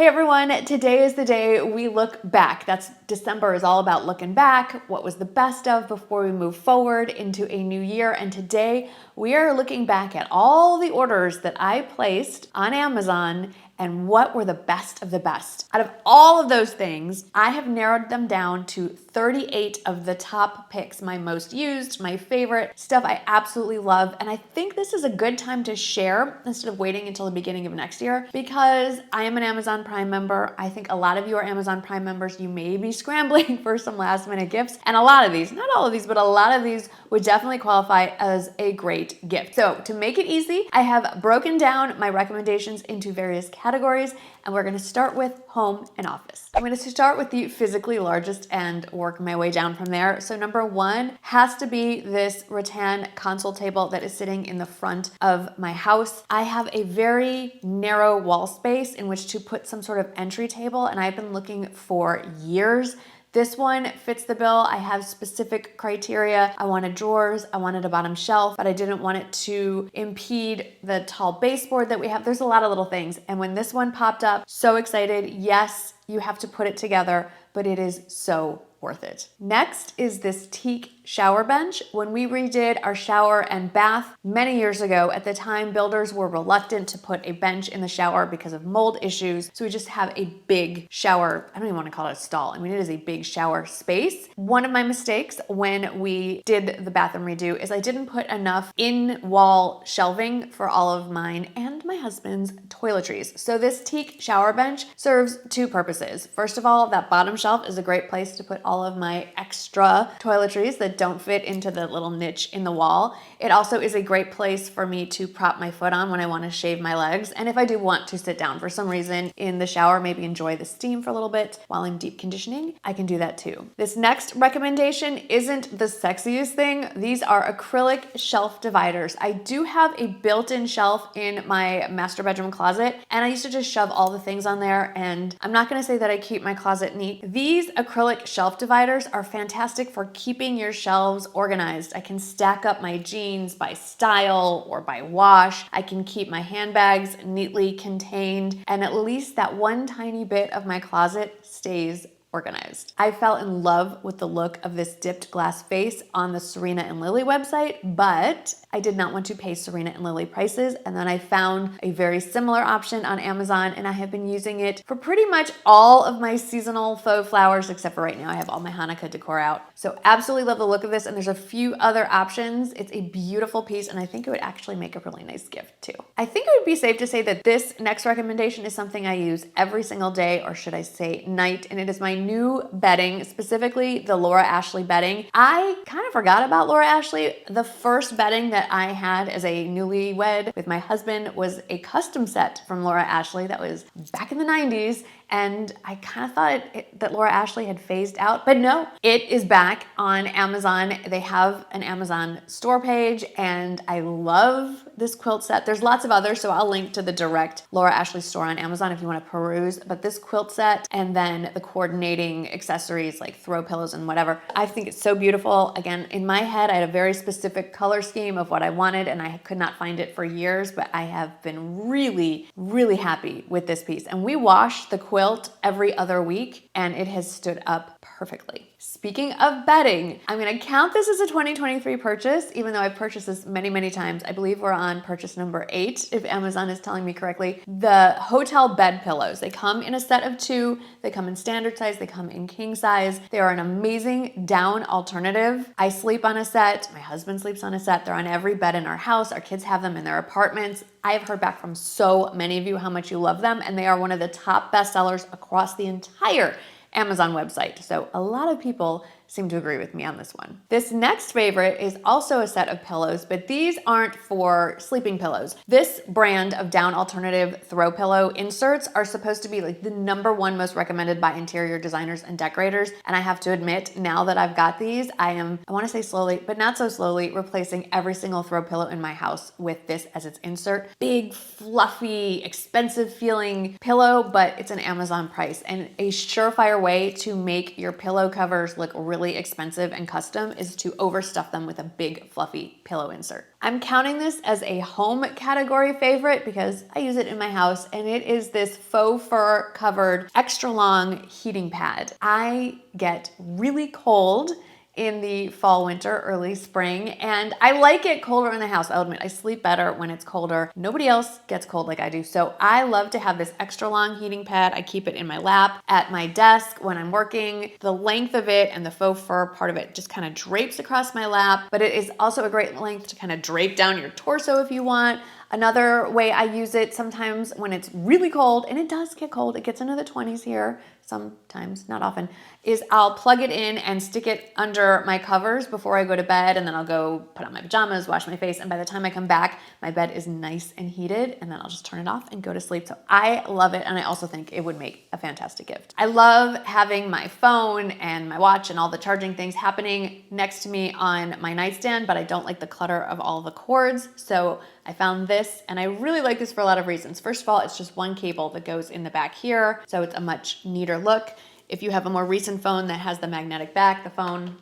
Hey everyone, today is the day we look back. December is all about looking back, what was the best of before we move forward into a new year. And today we are looking back at all the orders that I placed on Amazon and what were the best of the best. Out of all of those things, I have narrowed them down to 38 of the top picks, my most used, my favorite, stuff I absolutely love. And I think this is a good time to share instead of waiting until the beginning of next year, because I am an Amazon Prime member. I think a lot of you are Amazon Prime members. You may be scrambling for some last minute gifts. And a lot of these, not all of these, but a lot of these would definitely qualify as a great gift. So to make it easy, I have broken down my recommendations into various categories, and we're gonna start with home and office. I'm gonna start with the physically largest and work my way down from there. So number one has to be this rattan console table that is sitting in the front of my house. I have a very narrow wall space in which to put some sort of entry table, and I've been looking for years. This one fits the bill. I have specific criteria. I wanted drawers, I wanted a bottom shelf, but I didn't want it to impede the tall baseboard that we have. There's a lot of little things. And when this one popped up, so excited. Yes, you have to put it together, but it is so worth it. Next is this Teak shower bench. When we redid our shower and bath many years ago, at the time, builders were reluctant to put a bench in the shower because of mold issues. So we just have a big shower. I don't even want to call it a stall. I mean, it is a big shower space. One of my mistakes when we did the bathroom redo is I didn't put enough in-wall shelving for all of mine and my husband's toiletries. So this Teak shower bench serves two purposes. First of all, that bottom shelf is a great place to put all of my extra toiletries that don't fit into the little niche in the wall. It also is a great place for me to prop my foot on when I want to shave my legs. And if I do want to sit down for some reason in the shower, maybe enjoy the steam for a little bit while I'm deep conditioning, I can do that too. This next recommendation isn't the sexiest thing. These are acrylic shelf dividers. I do have a built-in shelf in my master bedroom closet, and I used to just shove all the things on there, and I'm not gonna say that I keep my closet neat. These acrylic shelf dividers are fantastic for keeping your shelves organized. I can stack up my jeans by style or by wash. I can keep my handbags neatly contained, and at least that one tiny bit of my closet stays organized. I fell in love with the look of this dipped glass vase on the Serena and Lily website, but I did not want to pay Serena and Lily prices. And then I found a very similar option on Amazon, and I have been using it for pretty much all of my seasonal faux flowers, except for right now I have all my Hanukkah decor out. So absolutely love the look of this, and there's a few other options. It's a beautiful piece, and I think it would actually make a really nice gift too. I think it would be safe to say that this next recommendation is something I use every single day, or should I say night, and it is my new bedding, specifically the Laura Ashley bedding. I kind of forgot about Laura Ashley. The first bedding that I had as a newlywed with my husband was a custom set from Laura Ashley that was back in the 90s. And I kind of thought that Laura Ashley had phased out, but no, it is back on Amazon. They have an Amazon store page, and I love this quilt set. There's lots of others, so I'll link to the direct Laura Ashley store on Amazon if you want to peruse, but this quilt set and then the coordinating accessories like throw pillows and whatever, I think it's so beautiful. Again, in my head, I had a very specific color scheme of what I wanted, and I could not find it for years, but I have been really, really happy with this piece. And we wash the quilt every other week, and it has stood up perfectly. Speaking of bedding, I'm gonna count this as a 2023 purchase, even though I've purchased this many, many times. I believe we're on purchase number 8, if Amazon is telling me correctly. The hotel bed pillows. They come in a set of 2. They come in standard size. They come in king size. They are an amazing down alternative. I sleep on a set. My husband sleeps on a set. They're on every bed in our house. Our kids have them in their apartments. I have heard back from so many of you how much you love them, and they are one of the top bestsellers across the entire Amazon website. So a lot of people seem to agree with me on this one. This next favorite is also a set of pillows, but these aren't for sleeping pillows. This brand of down alternative throw pillow inserts are supposed to be like the #1 most recommended by interior designers and decorators. And I have to admit, now that I've got these, I want to say slowly, but not so slowly, replacing every single throw pillow in my house with this as its insert. Big, fluffy, expensive feeling pillow, but it's an Amazon price and a surefire way to make your pillow covers look really really expensive and custom is to overstuff them with a big fluffy pillow insert. I'm counting this as a home category favorite because I use it in my house, and it is this faux fur covered extra long heating pad. I get really cold in the fall, winter, early spring, and I like it colder in the house. I'll admit I sleep better when it's colder. Nobody else gets cold like I do, so I love to have this extra long heating pad. I keep it in my lap at my desk when I'm working. The length of it and the faux fur part of it just kind of drapes across my lap, but it is also a great length to kind of drape down your torso if you want. Another way I use it sometimes when it's really cold, and it does get cold, it gets into the 20s here, sometimes, not often, is I'll plug it in and stick it under my covers before I go to bed, and then I'll go put on my pajamas, wash my face, and by the time I come back, my bed is nice and heated, and then I'll just turn it off and go to sleep. So I love it, and I also think it would make a fantastic gift. I love having my phone and my watch and all the charging things happening next to me on my nightstand, but I don't like the clutter of all the cords, so I found this, and I really like this for a lot of reasons. First of all, it's just one cable that goes in the back here, so it's a much neater look. If you have a more recent phone that has the magnetic back, the phone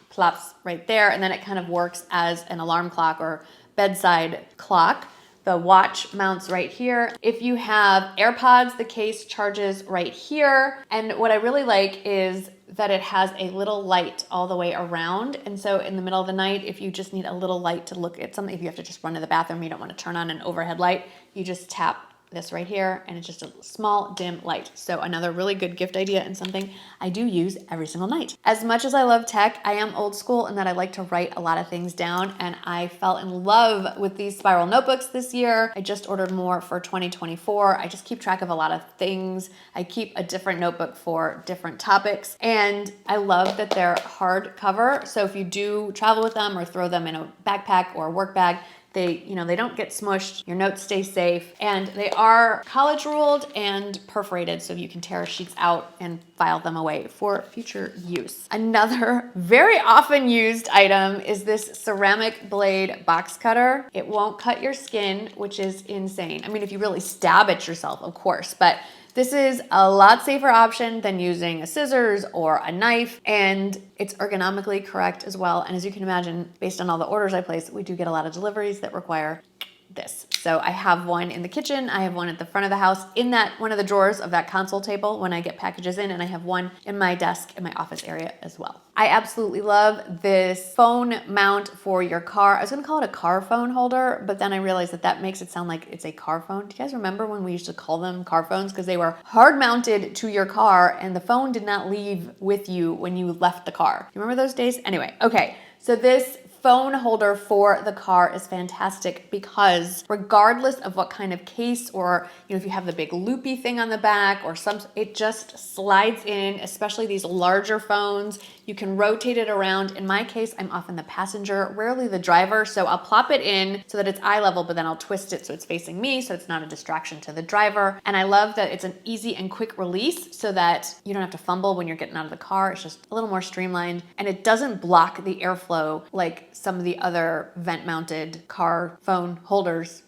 plops right there, and then it kind of works as an alarm clock or bedside clock. The watch mounts right here. If you have AirPods, the case charges right here. And what I really like is that it has a little light all the way around. And so in the middle of the night, if you just need a little light to look at something, if you have to just run to the bathroom, you don't want to turn on an overhead light, you just tap this right here, and it's just a small dim light. So another really good gift idea and something I do use every single night. As much as I love tech, I am old school in that I like to write a lot of things down, and I fell in love with these spiral notebooks this year. I just ordered more for 2024. I just keep track of a lot of things. I keep a different notebook for different topics, and I love that they're hardcover. So if you do travel with them or throw them in a backpack or a work bag, they don't get smushed, your notes stay safe, and they are college ruled and perforated so you can tear sheets out and file them away for future use. Another very often used item is this ceramic blade box cutter. It won't cut your skin, which is insane. I mean, if you really stab at yourself, of course, but this is a lot safer option than using a scissors or a knife, and it's ergonomically correct as well. And as you can imagine, based on all the orders I place, we do get a lot of deliveries that require this. So I have one in the kitchen, I have one at the front of the house in that one of the drawers of that console table when I get packages in, and I have one in my desk in my office area as well. I absolutely love this phone mount for your car. I was gonna call it a car phone holder, but then I realized that makes it sound like it's a car phone. Do you guys remember when we used to call them car phones? Because they were hard mounted to your car and the phone did not leave with you when you left the car. You remember those days? Anyway, okay, so this phone holder for the car is fantastic because regardless of what kind of case or if you have the big loopy thing on the back or it just slides in, especially these larger phones. You can rotate it around. In my case, I'm often the passenger, rarely the driver, so I'll plop it in so that it's eye level, but then I'll twist it so it's facing me so it's not a distraction to the driver. And I love that it's an easy and quick release so that you don't have to fumble when you're getting out of the car. It's just a little more streamlined, and it doesn't block the airflow like some of the other vent-mounted car phone holders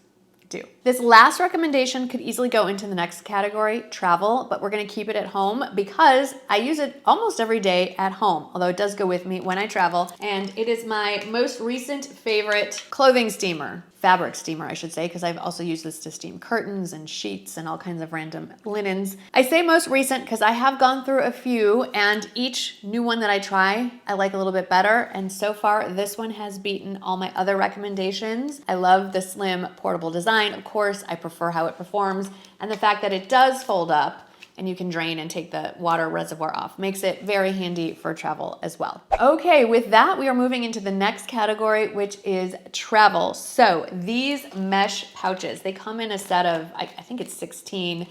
do. This last recommendation could easily go into the next category, travel, but we're gonna keep it at home because I use it almost every day at home, although it does go with me when I travel, and it is my most recent favorite clothing steamer. Fabric steamer, I should say, because I've also used this to steam curtains and sheets and all kinds of random linens. I say most recent because I have gone through a few, and each new one that I try, I like a little bit better. And so far, this one has beaten all my other recommendations. I love the slim portable design. Of course, I prefer how it performs, and the fact that it does fold up and you can drain and take the water reservoir off. Makes it very handy for travel as well. Okay, with that, we are moving into the next category, which is travel. So these mesh pouches, they come in a set of, I think it's 16.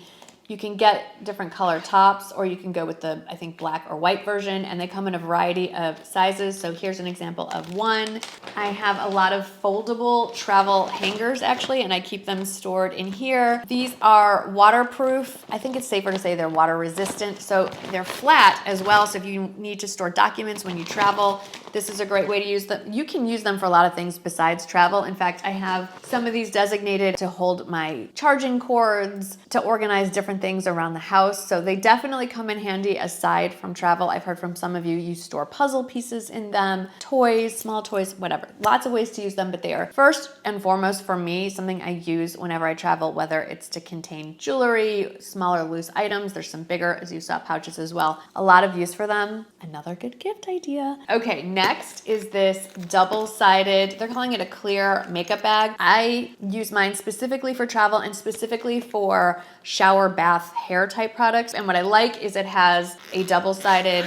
You can get different color tops, or you can go with the, I think, black or white version, and they come in a variety of sizes. So here's an example of one. I have a lot of foldable travel hangers actually, and I keep them stored in here. These are waterproof. I think it's safer to say they're water resistant. So they're flat as well. So if you need to store documents when you travel, This is a great way to use them. You can use them for a lot of things besides travel. In fact, I have some of these designated to hold my charging cords, to organize different things around the house. So they definitely come in handy aside from travel. I've heard from some of you store puzzle pieces in them, toys, small toys, whatever. Lots of ways to use them, but they are first and foremost for me something I use whenever I travel, whether it's to contain jewelry, smaller loose items. There's some bigger, as you saw, pouches as well. A lot of use for them. Another good gift idea. Okay, next is this double-sided, they're calling it a clear makeup bag. I use mine specifically for travel and specifically for shower, bath, hair type products. And what I like is it has a double-sided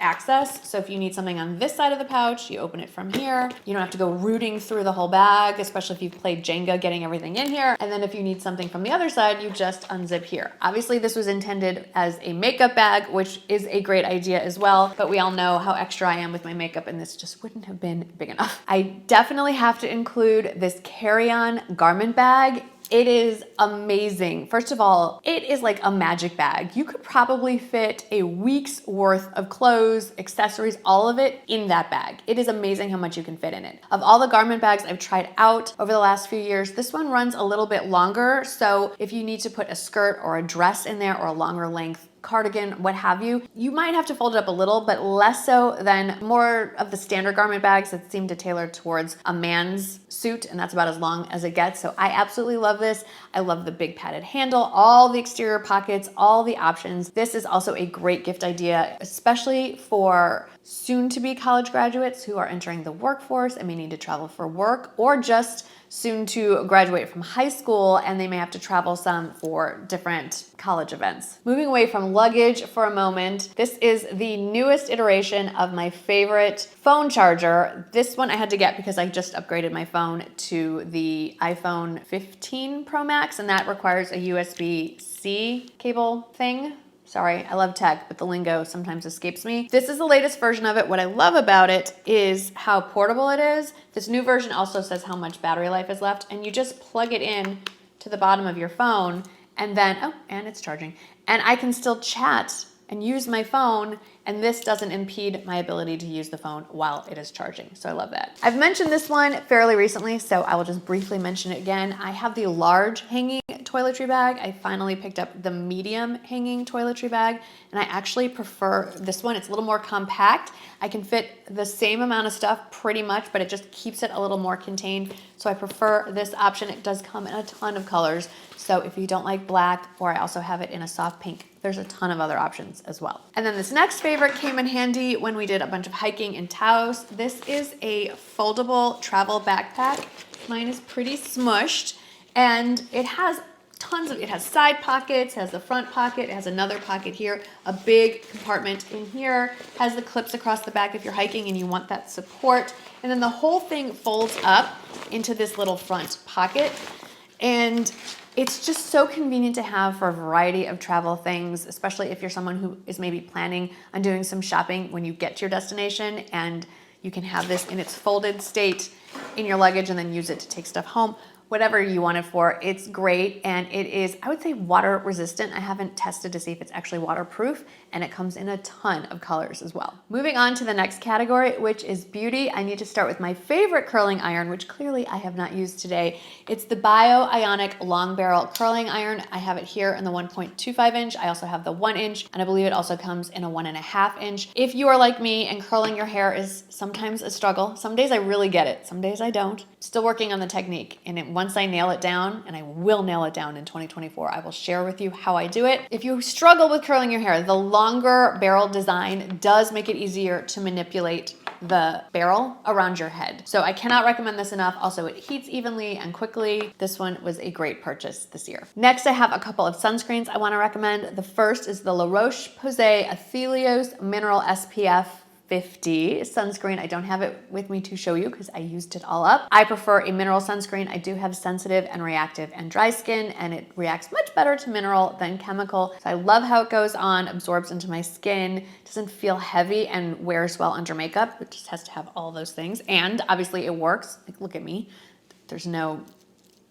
access. So if you need something on this side of the pouch, you open it from here. You don't have to go rooting through the whole bag, especially if you've played Jenga getting everything in here. And then if you need something from the other side, you just unzip here. Obviously this was intended as a makeup bag, which is a great idea as well, but we all know how extra I am with my makeup and this just wouldn't have been big enough. I definitely have to include this carry-on garment bag. It is amazing. First of all, it is like a magic bag. You could probably fit a week's worth of clothes, accessories, all of it in that bag. It is amazing how much you can fit in it. Of all the garment bags I've tried out over the last few years, this one runs a little bit longer. So if you need to put a skirt or a dress in there or a longer length cardigan, what have you, you might have to fold it up a little, but less so than more of the standard garment bags that seem to tailor towards a man's suit, and that's about as long as it gets. So I absolutely love this. I love the big padded handle, all the exterior pockets, all the options. This is also a great gift idea, especially for soon-to-be college graduates who are entering the workforce and may need to travel for work, or just soon to graduate from high school and they may have to travel some for different college events. Moving away from luggage for a moment, this is the newest iteration of my favorite phone charger. This one I had to get because I just upgraded my phone to the iPhone 15 Pro Max, and that requires a USB-C cable thing. Sorry, I love tech, but the lingo sometimes escapes me. This is the latest version of it. What I love about it is how portable it is. This new version also says how much battery life is left, and you just plug it in to the bottom of your phone, and then, oh, and it's charging. And I can still chat and use my phone, and this doesn't impede my ability to use the phone while it is charging. So I love that. I've mentioned this one fairly recently, so I will just briefly mention it again. I have the large hanging toiletry bag. I finally picked up the medium hanging toiletry bag, and I actually prefer this one. It's a little more compact. I can fit the same amount of stuff pretty much, but it just keeps it a little more contained. So I prefer this option. It does come in a ton of colors. So if you don't like black, or I also have it in a soft pink, there's a ton of other options as well. And then this next favorite came in handy when we did a bunch of hiking in Taos. This is a foldable travel backpack. Mine is pretty smushed, and it has it has side pockets, has the front pocket, it has another pocket here, a big compartment in here, has the clips across the back if you're hiking and you want that support. And then the whole thing folds up into this little front pocket. And it's just so convenient to have for a variety of travel things, especially if you're someone who is maybe planning on doing some shopping when you get to your destination, and you can have this in its folded state in your luggage and then use it to take stuff home. Whatever you want it for, it's great, and it is, I would say, water resistant. I haven't tested to see if it's actually waterproof, and it comes in a ton of colors as well. Moving on to the next category, which is beauty. I need to start with my favorite curling iron, which clearly I have not used today. It's the Ionic long barrel curling iron. I have it here in the 1.25 inch. I also have the 1 inch, and I believe it also comes in a 1.5 inch. If you are like me and curling your hair is sometimes a struggle, some days I really get it, some days I don't. Still working on the technique, and once I nail it down, and I will nail it down in 2024, I will share with you how I do it. If you struggle with curling your hair, the longer barrel design does make it easier to manipulate the barrel around your head. So I cannot recommend this enough. Also, it heats evenly and quickly. This one was a great purchase this year. Next, I have a couple of sunscreens I want to recommend. The first is the Roche Posay Athelios Mineral SPF 50 sunscreen. I don't have it with me to show you because I used it all up. I prefer a mineral sunscreen. I do have sensitive and reactive and dry skin, and it reacts much better to mineral than chemical. So I love how it goes on, absorbs into my skin, doesn't feel heavy, and wears well under makeup. It just has to have all those things. And obviously it works. Like, look at me. There's no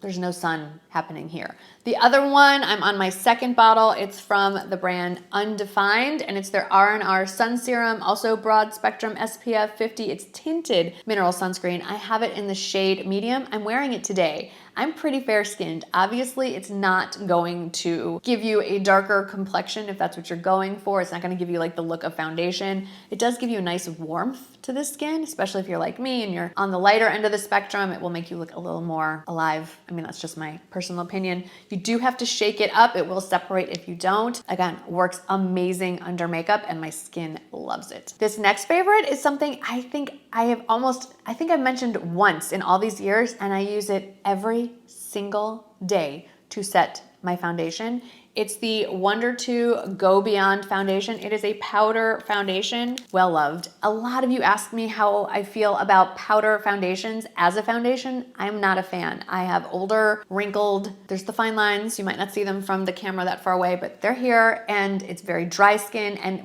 there's no sun happening here. The other one, I'm on my second bottle. It's from the brand Undefined, and it's their R&R Sun Serum, also broad spectrum SPF 50. It's tinted mineral sunscreen. I have it in the shade medium. I'm wearing it today. I'm pretty fair skinned. Obviously, it's not going to give you a darker complexion if that's what you're going for. It's not gonna give you like the look of foundation. It does give you a nice warmth to the skin, especially if you're like me and you're on the lighter end of the spectrum. It will make you look a little more alive. I mean, that's just my personal opinion. You do have to shake it up. It will separate if you don't. Again, works amazing under makeup and my skin loves it. This next favorite is something I think I've mentioned once in all these years, and I use it every single day to set my foundation. It's the Wonder 2 Go Beyond foundation. It is a powder foundation, well loved. A lot of you ask me how I feel about powder foundations as a foundation. I'm not a fan. I have older, wrinkled, there's the fine lines. You might not see them from the camera that far away, but they're here, and it's very dry skin. And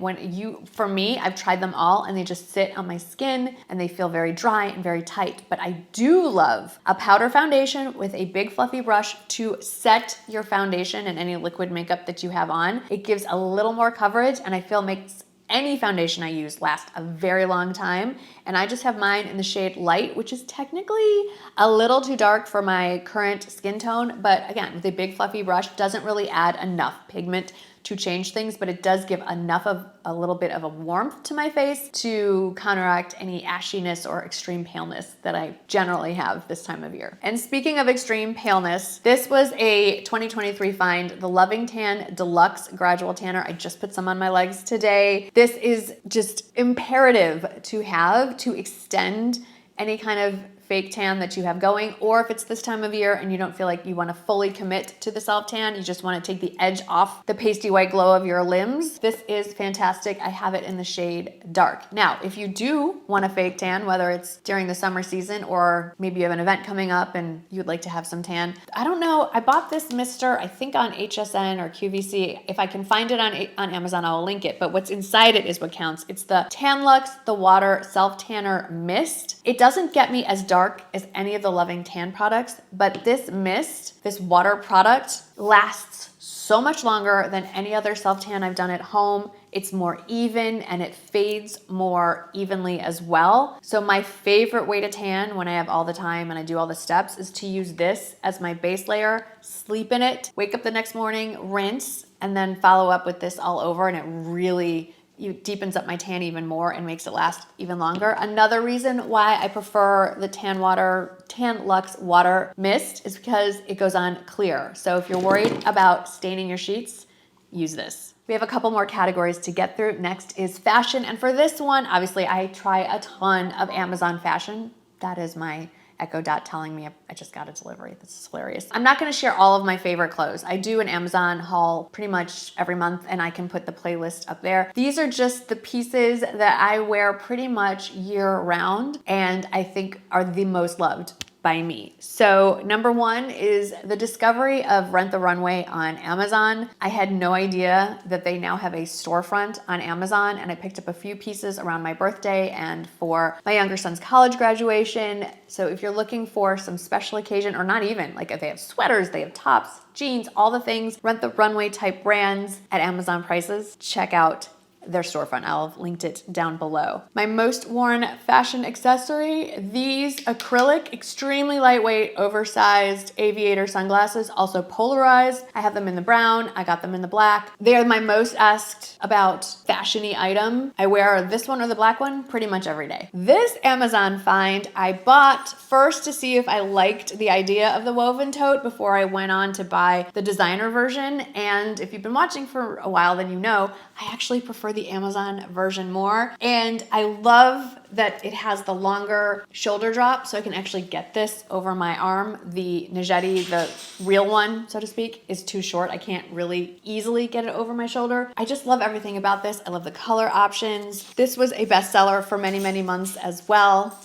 for me, I've tried them all and they just sit on my skin and they feel very dry and very tight. But I do love a powder foundation with a big fluffy brush to set your foundation and any liquid makeup that you have on. It gives a little more coverage, and I feel makes any foundation I use last a very long time. And I just have mine in the shade Light, which is technically a little too dark for my current skin tone, but again, with a big fluffy brush, doesn't really add enough pigment to change things, but it does give enough of a little bit of a warmth to my face to counteract any ashiness or extreme paleness that I generally have this time of year. And speaking of extreme paleness, this was a 2023 find, the Loving Tan Deluxe Gradual Tanner. I just put some on my legs today. This is just imperative to have to extend any kind of fake tan that you have going, or if it's this time of year and you don't feel like you want to fully commit to the self tan, you just want to take the edge off the pasty white glow of your limbs. This is fantastic. I have it in the shade Dark. Now, if you do want a fake tan, whether it's during the summer season or maybe you have an event coming up and you'd like to have some tan, I don't know. I bought this mister, I think on HSN or QVC. If I can find it on Amazon, I'll link it. But what's inside it is what counts. It's the Tan-Luxe The Water Self Tanner Mist. It doesn't get me as dark as any of the Loving Tan products, but this mist, this water product, lasts so much longer than any other self tan I've done at home. It's more even and it fades more evenly as well. So my favorite way to tan when I have all the time and I do all the steps is to use this as my base layer, sleep in it, wake up the next morning, rinse, and then follow up with this all over, and it really deepens up my tan even more and makes it last even longer. Another reason why I prefer the Tan-Luxe Water Mist is because it goes on clear. So if you're worried about staining your sheets, use this. We have a couple more categories to get through. Next is fashion. And for this one, obviously I try a ton of Amazon fashion. That is my Echo Dot telling me I just got a delivery. This is hilarious. I'm not gonna share all of my favorite clothes. I do an Amazon haul pretty much every month, and I can put the playlist up there. These are just the pieces that I wear pretty much year round and I think are the most loved by me. So number one is the discovery of Rent the Runway on Amazon. I had no idea that they now have a storefront on Amazon, and I picked up a few pieces around my birthday and for my younger son's college graduation. So if you're looking for some special occasion, or not even, like if they have sweaters, they have tops, jeans, all the things, Rent the Runway type brands at Amazon prices, check out their storefront. I'll have linked it down below. My most worn fashion accessory, these acrylic, extremely lightweight, oversized aviator sunglasses, also polarized. I have them in the brown, I got them in the black. They are my most asked about fashion-y item. I wear this one or the black one pretty much every day. This Amazon find I bought first to see if I liked the idea of the woven tote before I went on to buy the designer version. And if you've been watching for a while, then you know I actually prefer the Amazon version more. And I love that it has the longer shoulder drop, so I can actually get this over my arm. The Nijetti, the real one, so to speak, is too short. I can't really easily get it over my shoulder. I just love everything about this. I love the color options. This was a bestseller for many, many months as well.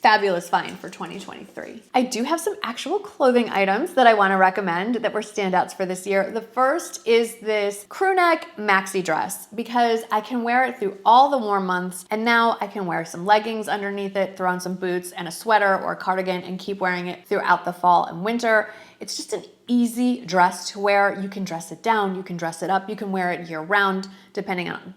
Fabulous find for 2023. I do have some actual clothing items that I want to recommend that were standouts for this year. The first is this crew neck maxi dress, because I can wear it through all the warm months, and now I can wear some leggings underneath it, throw on some boots and a sweater or a cardigan and keep wearing it throughout the fall and winter. It's just an easy dress to wear. You can dress it down, you can dress it up, you can wear it year round, depending on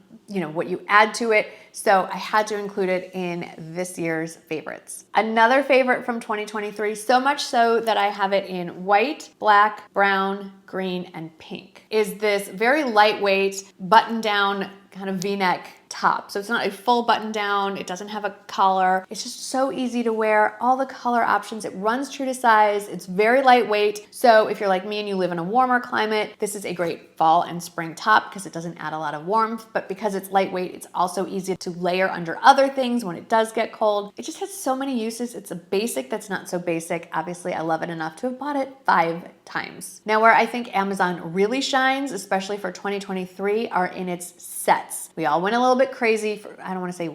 what you add to it. So I had to include it in this year's favorites. Another favorite from 2023, so much so that I have it in white, black, brown, green, and pink, is this very lightweight button down kind of V-neck top. So it's not a full button down. It doesn't have a collar. It's just so easy to wear. All the color options. It runs true to size. It's very lightweight. So if you're like me and you live in a warmer climate, this is a great fall and spring top because it doesn't add a lot of warmth, but because it's lightweight, it's also easy to layer under other things when it does get cold. It just has so many uses. It's a basic that's not so basic. Obviously, I love it enough to have bought it 5 times. Now, where I think Amazon really shines, especially for 2023, are in its sets. We all went a little bit crazy I don't want to say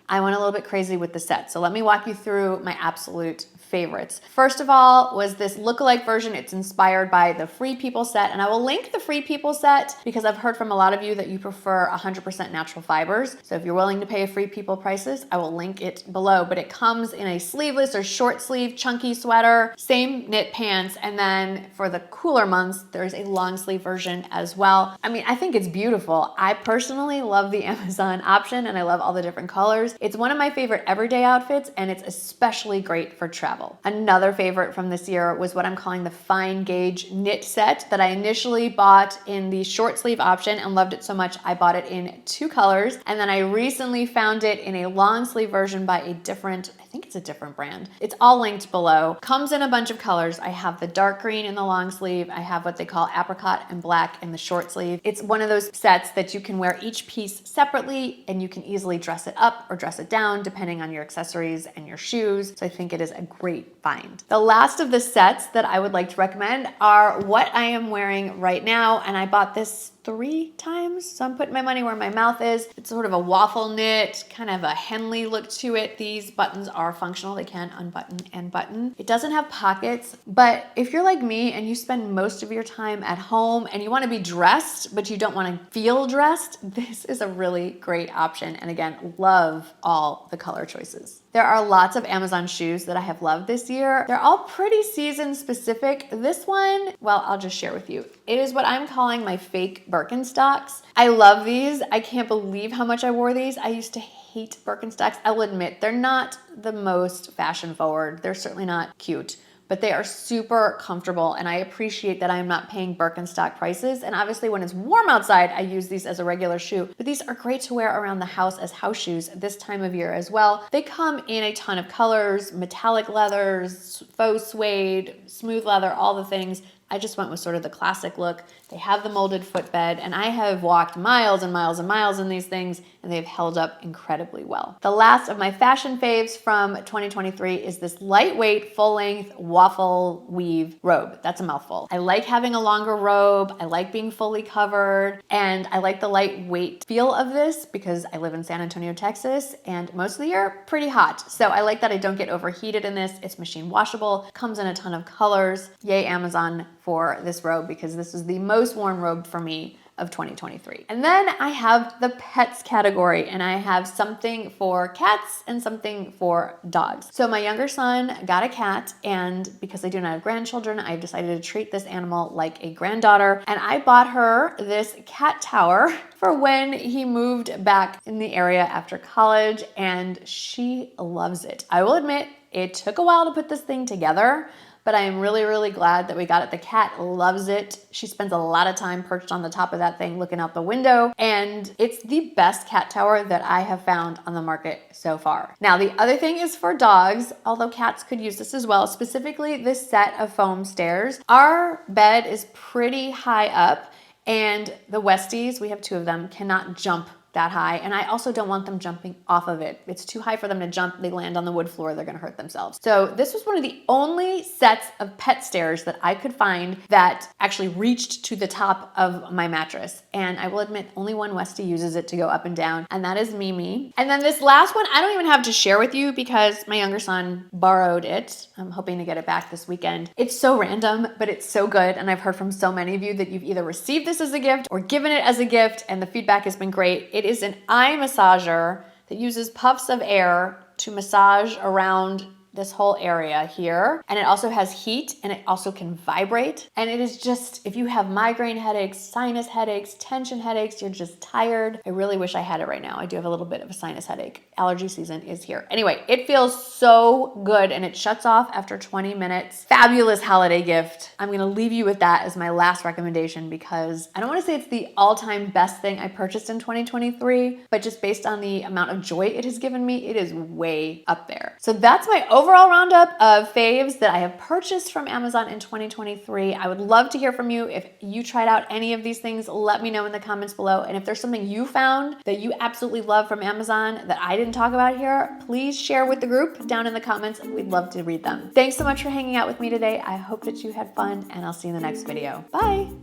I went a little bit crazy with the set. So let me walk you through my absolute favorites. First of all was this lookalike version. It's inspired by the Free People set, and I will link the Free People set because I've heard from a lot of you that you prefer 100% natural fibers. So if you're willing to pay Free People prices, I will link it below, but it comes in a sleeveless or short sleeve chunky sweater, same knit pants, and then for the cooler months, there's a long sleeve version as well. I mean, I think it's beautiful. I personally love the Amazon option and I love all the different colors. It's one of my favorite everyday outfits and it's especially great for travel. Another favorite from this year was what I'm calling the fine gauge knit set that I initially bought in the short sleeve option and loved it so much I bought it in 2 colors. And then I recently found it in a long sleeve version by I think it's a different brand. It's all linked below. Comes in a bunch of colors. I have the dark green in the long sleeve. I have what they call apricot and black in the short sleeve. It's one of those sets that you can wear each piece separately and you can easily dress it up or dress it down depending on your accessories and your shoes. So I think it is a great find. The last of the sets that I would like to recommend are what I am wearing right now, and I bought this 3 times, so I'm putting my money where my mouth is. It's sort of a waffle knit, kind of a Henley look to it. These buttons are functional. They can unbutton and button. It doesn't have pockets, but if you're like me and you spend most of your time at home and you want to be dressed, but you don't want to feel dressed, this is a really great option. And again, love all the color choices. There are lots of Amazon shoes that I have loved this year. They're all pretty season specific. This one, well, I'll just share with you. It is what I'm calling my fake Birkenstocks. I love these. I can't believe how much I wore these. I used to hate Birkenstocks. I'll admit, they're not the most fashion forward. They're certainly not cute, but they are super comfortable and I appreciate that I'm not paying Birkenstock prices. And obviously when it's warm outside, I use these as a regular shoe, but these are great to wear around the house as house shoes this time of year as well. They come in a ton of colors, metallic leathers, faux suede, smooth leather, all the things. I just went with sort of the classic look. They have the molded footbed and I have walked miles and miles and miles in these things and they've held up incredibly well. The last of my fashion faves from 2023 is this lightweight full-length waffle weave robe. That's a mouthful. I like having a longer robe. I like being fully covered and I like the lightweight feel of this because I live in San Antonio, Texas and most of the year pretty hot. So I like that I don't get overheated in this. It's machine washable, comes in a ton of colors. Yay, Amazon for this robe because this is the most worn robe for me of 2023. And then I have the pets category and I have something for cats and something for dogs. So my younger son got a cat and because I do not have grandchildren, I've decided to treat this animal like a granddaughter and I bought her this cat tower for when he moved back in the area after college and she loves it. I will admit it took a while to put this thing together, but I am really, really glad that we got it. The cat loves it. She spends a lot of time perched on the top of that thing looking out the window, and it's the best cat tower that I have found on the market so far. Now, the other thing is for dogs, although cats could use this as well, specifically this set of foam stairs. Our bed is pretty high up, and the Westies, we have 2 of them, cannot jump that high. And I also don't want them jumping off of it. It's too high for them to jump. They land on the wood floor, they're gonna hurt themselves. So this was one of the only sets of pet stairs that I could find that actually reached to the top of my mattress. And I will admit, only one Westie uses it to go up and down, and that is Mimi. And then this last one, I don't even have to share with you because my younger son borrowed it. I'm hoping to get it back this weekend. It's so random, but it's so good. And I've heard from so many of you that you've either received this as a gift or given it as a gift, and the feedback has been great. It is an eye massager that uses puffs of air to massage around this whole area here. And it also has heat and it also can vibrate. And it is just, if you have migraine headaches, sinus headaches, tension headaches, you're just tired. I really wish I had it right now. I do have a little bit of a sinus headache. Allergy season is here. Anyway, it feels so good and it shuts off after 20 minutes. Fabulous holiday gift. I'm gonna leave you with that as my last recommendation because I don't wanna say it's the all-time best thing I purchased in 2023, but just based on the amount of joy it has given me, it is way up there. So that's my overall roundup of faves that I have purchased from Amazon in 2023. I would love to hear from you. If you tried out any of these things, let me know in the comments below. And if there's something you found that you absolutely love from Amazon that I didn't talk about here, please share with the group down in the comments. We'd love to read them. Thanks so much for hanging out with me today. I hope that you had fun and I'll see you in the next video. Bye.